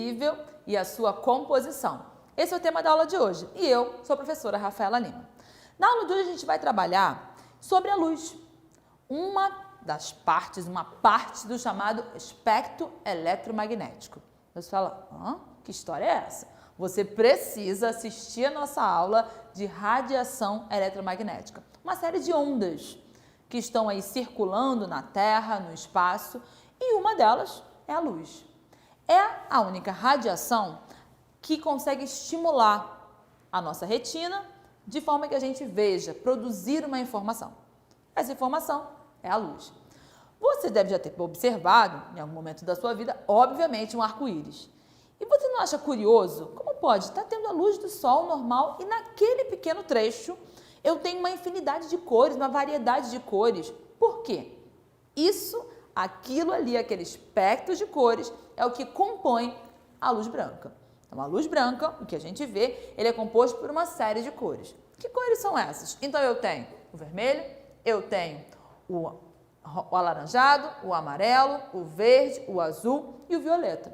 visível e a sua composição. Esse é o tema da aula de hoje e eu sou a professora Rafaela Lima. Na aula de hoje a gente vai trabalhar sobre a luz, uma parte do chamado espectro eletromagnético. Você fala, que história é essa? Você precisa assistir a nossa aula de radiação eletromagnética, uma série de ondas que estão aí circulando na Terra, no espaço, e uma delas é a luz. É a única radiação que consegue estimular a nossa retina de forma que a gente veja, produzir uma informação. Essa informação é a luz. Você deve já ter observado, em algum momento da sua vida, obviamente, um arco-íris. E você não acha curioso como pode estar tendo a luz do sol normal e naquele pequeno trecho eu tenho uma infinidade de cores, uma variedade de cores? Por quê? Aquilo ali, aquele espectro de cores é o que compõe a luz branca. Então, a luz branca, o que a gente vê, ele é composto por uma série de cores. Que cores são essas? Então, eu tenho o vermelho, eu tenho o alaranjado, o amarelo, o verde, o azul e o violeta.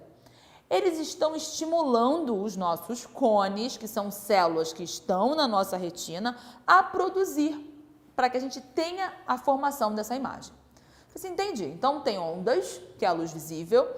Eles estão estimulando os nossos cones, que são células que estão na nossa retina, a produzir, para que a gente tenha a formação dessa imagem. Você entende? Então, tem ondas, que é a luz visível,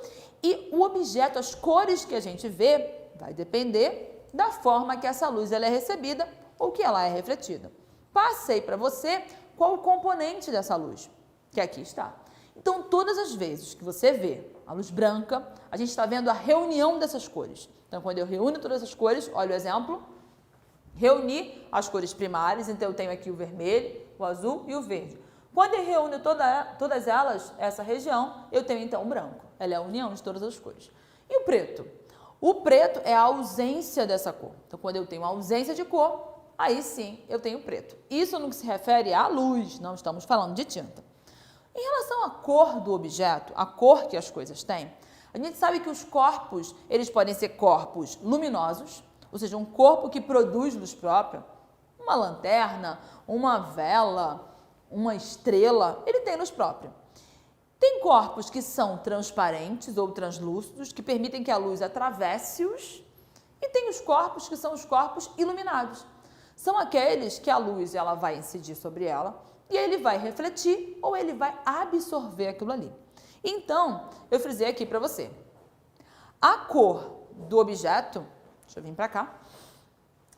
e o objeto, as cores que a gente vê, vai depender da forma que essa luz ela é recebida ou que ela é refletida. Passei para você qual o componente dessa luz, que aqui está. Então, todas as vezes que você vê a luz branca, a gente está vendo a reunião dessas cores. Então, quando eu reúno todas as cores, olha o exemplo, reuni as cores primárias, então eu tenho aqui o vermelho, o azul e o verde. Quando eu reúno todas elas, essa região, eu tenho então o branco. Ela é a união de todas as cores. E o preto? O preto é a ausência dessa cor. Então, quando eu tenho a ausência de cor, aí sim eu tenho preto. Isso no que se refere à luz, não estamos falando de tinta. Em relação à cor do objeto, a cor que as coisas têm, a gente sabe que os corpos, eles podem ser corpos luminosos, ou seja, um corpo que produz luz própria, uma lanterna, uma vela, uma estrela, ele tem luz própria. Tem corpos que são transparentes ou translúcidos, que permitem que a luz atravesse-os, e tem os corpos que são os corpos iluminados. São aqueles que a luz ela vai incidir sobre ela, e ele vai refletir ou ele vai absorver aquilo ali. Então, eu frisei aqui para você. A cor do objeto, deixa eu vir para cá.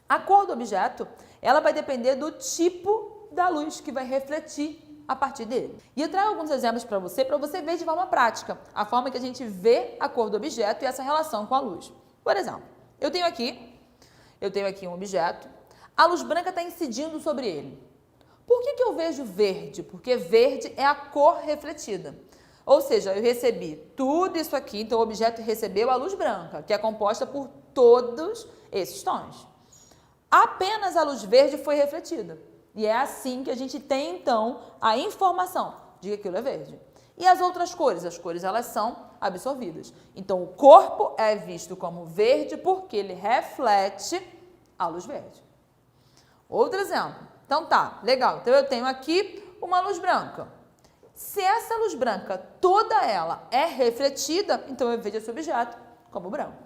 A cor do objeto, ela vai depender do tipo da luz que vai refletir a partir dele. E eu trago alguns exemplos para você ver de forma prática a forma que a gente vê a cor do objeto e essa relação com a luz. Por exemplo, eu tenho aqui um objeto, a luz branca está incidindo sobre ele. Por que eu vejo verde? Porque verde é a cor refletida. Ou seja, eu recebi tudo isso aqui, então o objeto recebeu a luz branca, que é composta por todos esses tons. Apenas a luz verde foi refletida. E é assim que a gente tem, então, a informação de que aquilo é verde. E as outras cores? As cores, elas são absorvidas. Então, o corpo é visto como verde porque ele reflete a luz verde. Outro exemplo. Então tá, legal. Então eu tenho aqui uma luz branca. Se essa luz branca, toda ela é refletida, então eu vejo esse objeto como branco.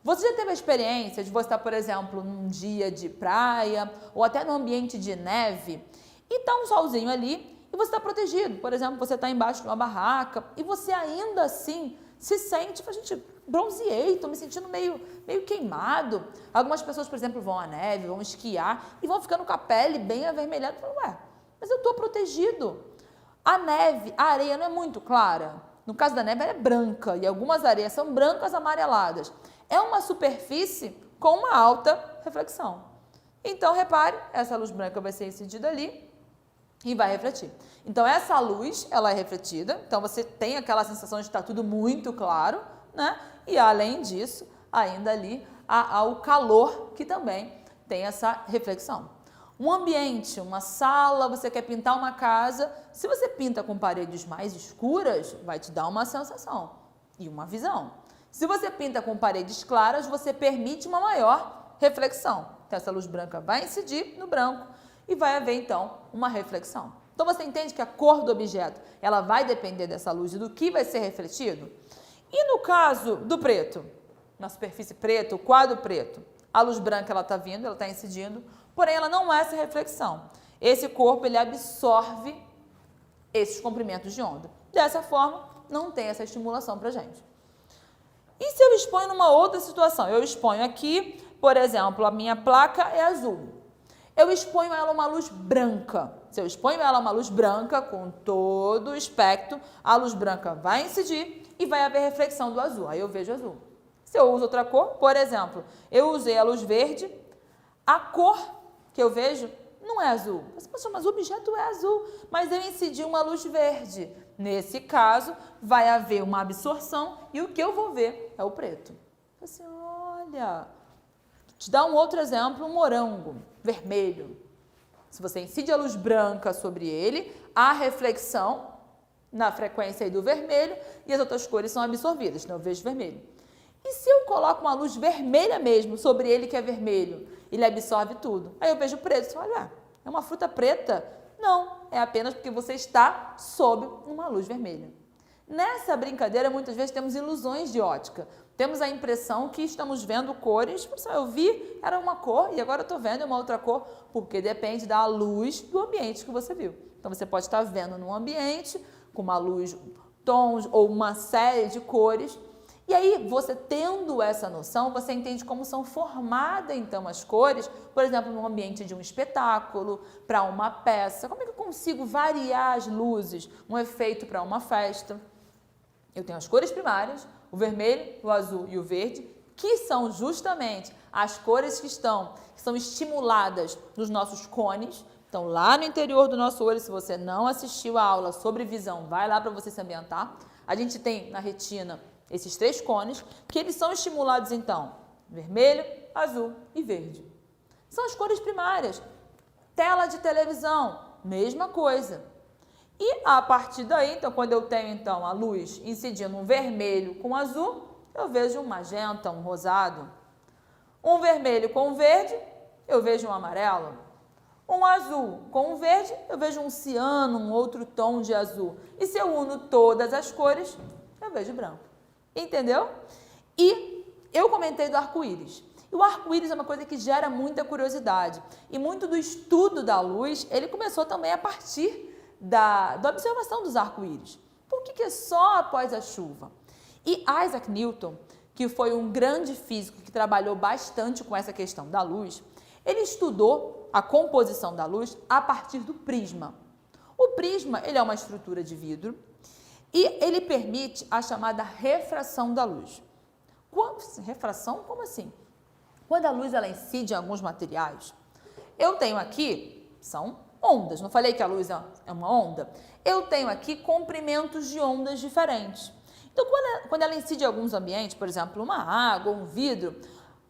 Você já teve a experiência de você estar, por exemplo, num dia de praia ou até no ambiente de neve e tá um solzinho ali e você está protegido. Por exemplo, você está embaixo de uma barraca e você ainda assim se sente, gente, bronzeei, estou me sentindo meio queimado. Algumas pessoas, por exemplo, vão à neve, vão esquiar e vão ficando com a pele bem avermelhada. Falam, ué, mas eu estou protegido. A neve, a areia não é muito clara. No caso da neve, ela é branca e algumas areias são brancas amareladas. É uma superfície com uma alta reflexão. Então, repare, essa luz branca vai ser incidida ali e vai refletir. Então, essa luz, ela é refletida, então você tem aquela sensação de estar tudo muito claro, né? E, além disso, ainda ali há o calor que também tem essa reflexão. Um ambiente, uma sala, você quer pintar uma casa, se você pinta com paredes mais escuras, vai te dar uma sensação e uma visão. Se você pinta com paredes claras, você permite uma maior reflexão. Então, essa luz branca vai incidir no branco e vai haver, então, uma reflexão. Então, você entende que a cor do objeto, ela vai depender dessa luz e do que vai ser refletido? E no caso do preto? na superfície preta, o quadro preto, a luz branca ela está vindo, ela está incidindo, porém ela não é essa reflexão. Esse corpo ele absorve esses comprimentos de onda. Dessa forma, não tem essa estimulação para a gente. E se eu exponho numa outra situação? Eu exponho aqui, por exemplo, a minha placa é azul. Eu exponho ela a uma luz branca. Se eu exponho ela a uma luz branca, com todo o espectro, a luz branca vai incidir e vai haver reflexão do azul. Aí eu vejo azul. Se eu uso outra cor, por exemplo, eu usei a luz verde, a cor que eu vejo não é azul. Mas o objeto é azul, mas eu incidi uma luz verde. Nesse caso, vai haver uma absorção e o que eu vou ver é o preto. Assim, olha, te dá um outro exemplo, um morango vermelho. Se você incide a luz branca sobre ele, há reflexão na frequência aí do vermelho e as outras cores são absorvidas, então eu vejo vermelho. E se eu coloco uma luz vermelha mesmo sobre ele que é vermelho, ele absorve tudo. Aí eu vejo preto, olha, é uma fruta preta? Não, é apenas porque você está sob uma luz vermelha. Nessa brincadeira, muitas vezes temos ilusões de ótica. Temos a impressão que estamos vendo cores, eu vi, era uma cor e agora eu estou vendo uma outra cor, porque depende da luz do ambiente que você viu. Então você pode estar vendo num ambiente com uma luz, tons ou uma série de cores. E aí, você tendo essa noção, você entende como são formadas, então, as cores, por exemplo, no ambiente de um espetáculo, para uma peça. Como é que eu consigo variar as luzes, um efeito para uma festa? Eu tenho as cores primárias, o vermelho, o azul e o verde, que são justamente as cores que são estimuladas nos nossos cones. Então, lá no interior do nosso olho, se você não assistiu a aula sobre visão, vai lá para você se ambientar. A gente tem na retina esses 3 cones, que eles são estimulados, então, vermelho, azul e verde. São as cores primárias. Tela de televisão, mesma coisa. E a partir daí, então, quando eu tenho, então, a luz incidindo um vermelho com azul, eu vejo um magenta, um rosado. Um vermelho com um verde, eu vejo um amarelo. Um azul com um verde, eu vejo um ciano, um outro tom de azul. E se eu uno todas as cores, eu vejo branco. Entendeu? E eu comentei do arco-íris. E o arco-íris é uma coisa que gera muita curiosidade. E muito do estudo da luz, ele começou também a partir da observação dos arco-íris. Por que é só após a chuva? E Isaac Newton, que foi um grande físico que trabalhou bastante com essa questão da luz, ele estudou a composição da luz a partir do prisma. O prisma, ele é uma estrutura de vidro, e ele permite a chamada refração da luz. Refração? Como assim? Quando a luz ela incide em alguns materiais, eu tenho aqui, são ondas, não falei que a luz é uma onda? Eu tenho aqui comprimentos de ondas diferentes. Então, quando ela incide em alguns ambientes, por exemplo, uma água, um vidro,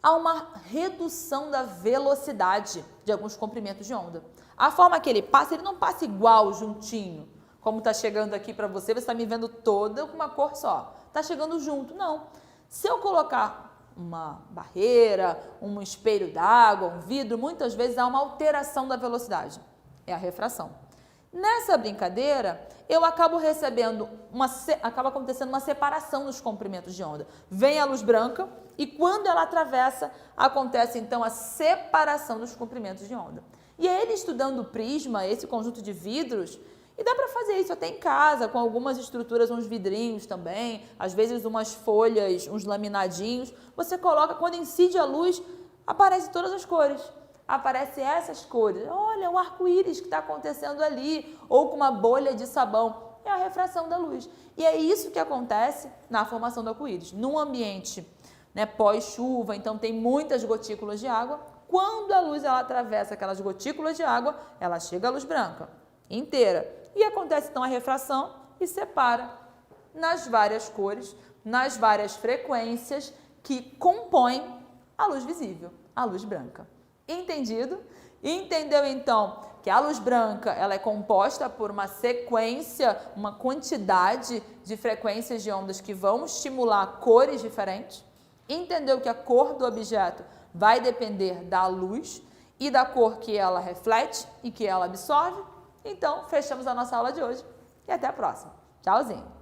há uma redução da velocidade de alguns comprimentos de onda. A forma que ele não passa igual, juntinho. Como está chegando aqui para você, você está me vendo toda com uma cor só. Está chegando junto, não. Se eu colocar uma barreira, um espelho d'água, um vidro, muitas vezes há uma alteração da velocidade. É a refração. Nessa brincadeira, eu acabo acaba acontecendo uma separação dos comprimentos de onda. Vem a luz branca e quando ela atravessa, acontece então a separação dos comprimentos de onda. E é ele estudando o prisma, esse conjunto de vidros, e dá para fazer isso até em casa, com algumas estruturas, uns vidrinhos também, às vezes umas folhas, uns laminadinhos. Você coloca, quando incide a luz, aparece todas as cores. Aparecem essas cores. Olha, o arco-íris que está acontecendo ali, ou com uma bolha de sabão. É a refração da luz. E é isso que acontece na formação do arco-íris. Num ambiente, né, pós-chuva, então tem muitas gotículas de água. Quando a luz ela atravessa aquelas gotículas de água, ela chega à luz branca inteira. E acontece então a refração e separa nas várias cores, nas várias frequências que compõem a luz visível, a luz branca. Entendido? Entendeu então que a luz branca ela é composta por uma sequência, uma quantidade de frequências de ondas que vão estimular cores diferentes? Entendeu que a cor do objeto vai depender da luz e da cor que ela reflete e que ela absorve? Então, fechamos a nossa aula de hoje e até a próxima. Tchauzinho!